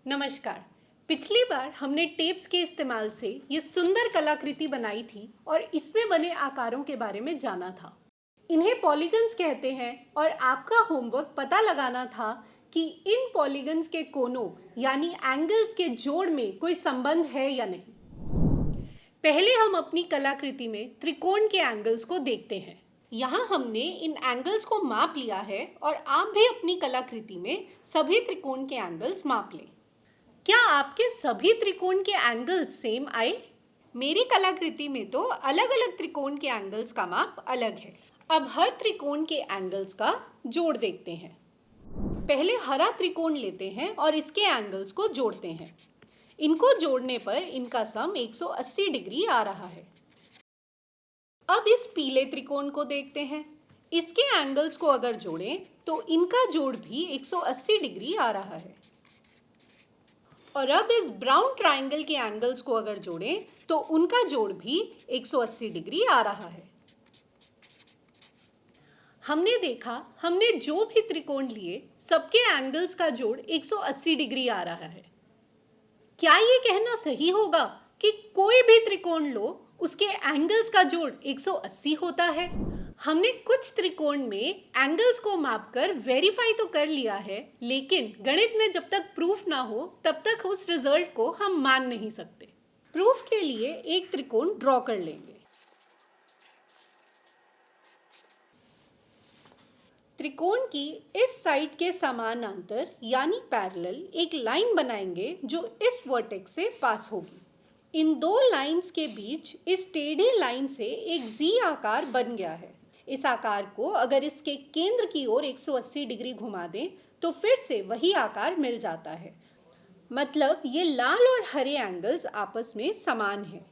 नमस्कार। पिछली बार हमने टेप्स के इस्तेमाल से ये सुंदर कलाकृति बनाई थी और इसमें बने आकारों के बारे में जाना था। इन्हें पॉलीगन्स कहते हैं और आपका होमवर्क पता लगाना था कि इन पॉलीगन्स के कोनों यानी एंगल्स के जोड़ में कोई संबंध है या नहीं। पहले हम अपनी कलाकृति में त्रिकोण के एंगल्स को देखते हैं। यहाँ हमने इन एंगल्स को माप लिया है और आप भी अपनी कलाकृति में सभी त्रिकोण के एंगल्स माप लें। क्या आपके सभी त्रिकोण के एंगल्स सेम आए? मेरी कलाकृति में तो अलग अलग त्रिकोण के एंगल्स का माप अलग है। अब हर त्रिकोण के एंगल्स का जोड़ देखते हैं। पहले हरा त्रिकोण लेते हैं और इसके एंगल्स को जोड़ते हैं। इनको जोड़ने पर इनका सम 180 डिग्री आ रहा है। अब इस पीले त्रिकोण को देखते हैं। इसके एंगल्स को अगर जोड़ें तो इनका जोड़ भी 180 डिग्री आ रहा है। और अब इस ब्राउन ट्रायंगल के एंगल्स को अगर जोड़ें तो उनका जोड़ भी 180 डिग्री आ रहा है। हमने देखा हमने जो भी त्रिकोण लिए सबके एंगल्स का जोड़ 180 डिग्री आ रहा है। क्या ये कहना सही होगा कि कोई भी त्रिकोण लो उसके एंगल्स का जोड़ 180 होता है? हमने कुछ त्रिकोण में एंगल्स को मापकर वेरीफाई तो कर लिया है, लेकिन गणित में जब तक प्रूफ ना हो तब तक उस रिजल्ट को हम मान नहीं सकते। प्रूफ के लिए एक त्रिकोण ड्रॉ कर लेंगे। त्रिकोण की इस साइड के समानांतर यानी पैरेलल एक लाइन बनाएंगे जो इस वर्टेक्स से पास होगी। इन दो लाइंस के बीच इस टेढ़ी लाइन से एक जी आकार बन गया है। इस आकार को अगर इसके केंद्र की ओर 180 डिग्री घुमा दें तो फिर से वही आकार मिल जाता है। मतलब ये लाल और हरे एंगल्स आपस में समान हैं।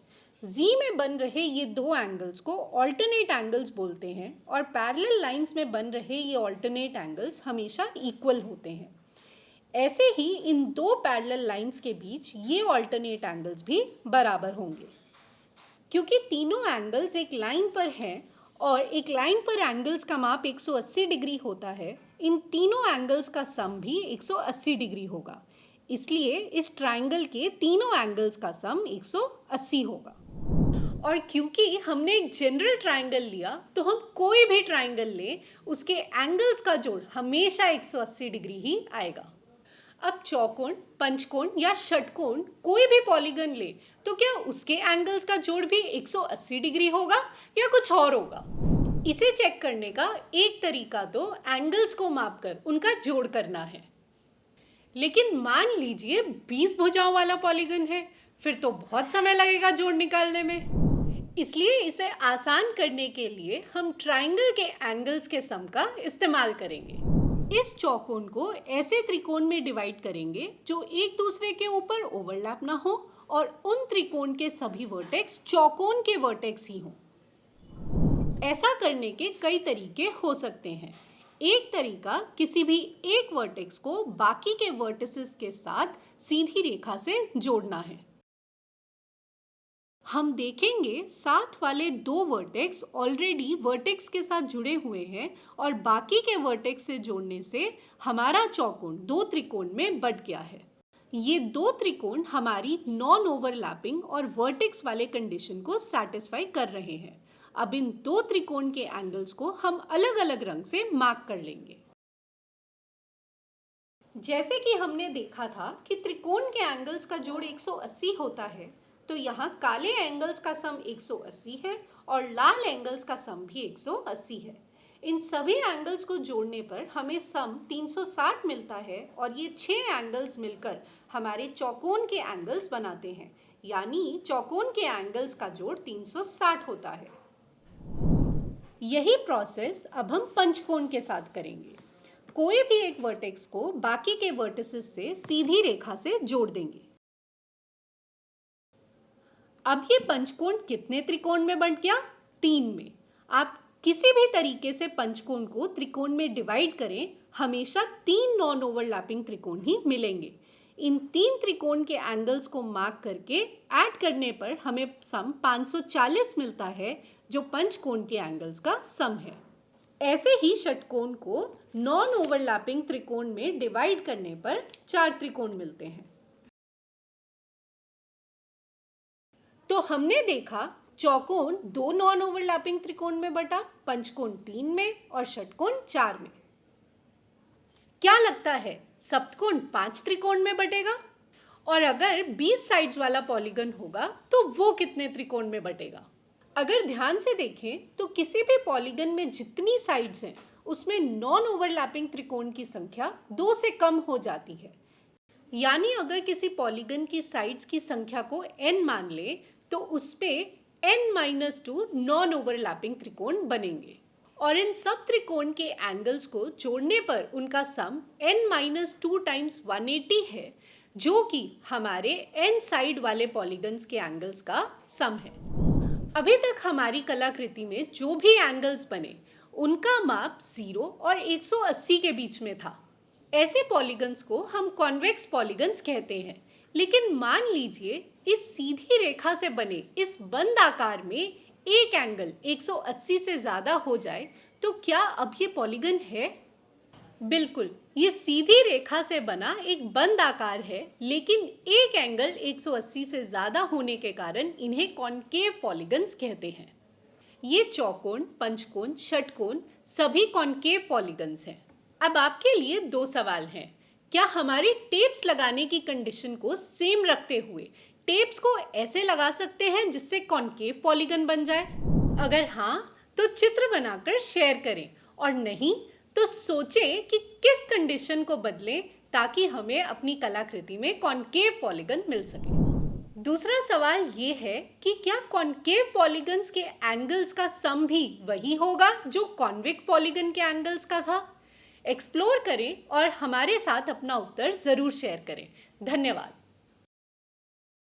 जी में बन रहे ये दो एंगल्स को ऑल्टरनेट एंगल्स बोलते हैं और पैरेलल लाइंस में बन रहे ये ऑल्टरनेट एंगल्स हमेशा इक्वल होते हैं। ऐसे ही इन दो पैरेलल लाइंस के बीच ये ऑल्टरनेट एंगल्स भी बराबर होंगे। क्योंकि तीनों एंगल्स एक लाइन पर हैं और एक लाइन पर एंगल्स का माप 180 डिग्री होता है, इन तीनों एंगल्स का सम भी 180 डिग्री होगा। इसलिए इस ट्रायंगल के तीनों एंगल्स का सम 180 होगा। और क्योंकि हमने एक जनरल ट्रायंगल लिया तो हम कोई भी ट्रायंगल लें उसके एंगल्स का जोड़ हमेशा 180 डिग्री ही आएगा। अब चौकोण, पंचकोण या षटकोण कोई भी पॉलीगन ले तो क्या उसके एंगल्स का जोड़ भी 180 डिग्री होगा या कुछ और होगा? इसे चेक करने का एक तरीका तो एंगल्स को मापकर उनका जोड़ करना है। लेकिन मान लीजिए 20 भुजाओं वाला पॉलीगन है, फिर तो बहुत समय लगेगा जोड़ निकालने में। इसलिए इसे आसान करने के लिए हम ट्रायंगल के एंगल्स के सम का इस्तेमाल करेंगे। इस चौकोन को ऐसे त्रिकोण में डिवाइड करेंगे जो एक दूसरे के ऊपर ओवरलैप ना हो और उन त्रिकोण के सभी वर्टेक्स चौकोन के वर्टेक्स ही हों। ऐसा करने के कई तरीके हो सकते हैं। एक तरीका किसी भी एक वर्टेक्स को बाकी के वर्टिसेस के साथ सीधी रेखा से जोड़ना है। हम देखेंगे साथ वाले दो वर्टेक्स ऑलरेडी वर्टेक्स के साथ जुड़े हुए हैं और बाकी के वर्टेक्स से जोड़ने से हमारा चौकोन दो त्रिकोण में बंट गया है। ये दो त्रिकोण हमारी नॉन ओवरलैपिंग और वर्टेक्स वाले कंडीशन को सैटिस्फाई कर रहे हैं। अब इन दो त्रिकोण के एंगल्स को हम अलग अलग रंग से मार्क कर लेंगे। जैसे कि हमने देखा था कि त्रिकोण के एंगल्स का जोड़ 180 होता है, तो यहाँ काले एंगल्स का सम 180 है और लाल एंगल्स का सम भी 180 है। इन सभी एंगल्स को जोड़ने पर हमें सम 360 मिलता है और ये 6 एंगल्स मिलकर हमारे चौकोन के एंगल्स बनाते हैं, यानी चौकोन के एंगल्स का जोड़ 360 होता है। यही प्रोसेस अब हम पंचकोण के साथ करेंगे। कोई भी एक वर्टेक्स को बाकी के वर्टिसेस से सीधी रेखा से जोड़ देंगे। अब ये पंचकोण कितने त्रिकोण में बंट गया? 3 में। आप किसी भी तरीके से पंचकोण को त्रिकोण में डिवाइड करें, हमेशा 3 नॉन ओवरलैपिंग त्रिकोण ही मिलेंगे। इन 3 त्रिकोण के एंगल्स को मार्क करके ऐड करने पर हमें सम 540 मिलता है, जो पंचकोण के एंगल्स का सम है। ऐसे ही षटकोण को नॉन ओवरलैपिंग त्रिकोण में डिवाइड करने पर 4 त्रिकोण मिलते हैं। तो हमने देखा चौकोन 2 नॉन ओवरलैपिंग त्रिकोण में बटा, पंचकोण 3 में और षटकोण 4 में। क्या लगता है सप्तकोण 5 त्रिकोण में बटेगा? और अगर 20 साइड्स वाला पॉलीगन होगा तो वो कितने त्रिकोण में बटेगा? अगर ध्यान से देखें तो किसी भी पॉलीगन में जितनी साइड्स हैं उसमें नॉन ओवरलैपिंग त्रिकोण की संख्या 2 से कम हो जाती है। यानी अगर किसी पॉलीगन की साइड्स की संख्या को n मान ले तो उस पे n-2 नॉन ओवरलैपिंग त्रिकोण बनेंगे और इन सब त्रिकोण के एंगल्स को जोड़ने पर उनका सम n-2 टाइम्स 180 है, जो कि हमारे n साइड वाले पॉलीगन्स के एंगल्स का सम है। अभी तक हमारी कलाकृति में जो भी एंगल्स बने उनका माप 0 और 180 के बीच में था। ऐसे पॉलीगन्स को हम कॉन्वेक्स पॉलीगन्स कहते हैं। लेकिन मान लीजिए इस सीधी रेखा से बने इस बंद आकार में एक एंगल 180 से ज़्यादा हो जाए तो क्या अब ये पॉलीगन है? बिल्कुल, ये सीधी रेखा से बना एक बंद आकार है, लेकिन एक एंगल 180 से ज़्यादा होने के कारण इन्हें कॉन्केव पॉलीगन्स कहते हैं। ये चौकोन, पंचकोण, षटकोण सभी कॉन्केव पॉलीगन्स हैं। अब आपके लिए 2 सवाल हैं। क्या हमारी टेप्स लगाने की कंडीशन को सेम रखते हुए टेप्स को ऐसे लगा सकते हैं जिससे कॉन्केव पॉलीगन बन जाए? अगर हाँ तो चित्र बनाकर शेयर करें, और नहीं तो सोचें कि किस कंडीशन को बदलें ताकि हमें अपनी कलाकृति में कॉन्केव पॉलीगन मिल सके। दूसरा सवाल ये है कि क्या कॉन्केव पॉलीगन्स के एंगल्स का सम भी वही होगा जो कॉन्वेक्स पॉलीगन के एंगल्स का था? एक्सप्लोर करें और हमारे साथ अपना उत्तर ज़रूर शेयर करें। धन्यवाद।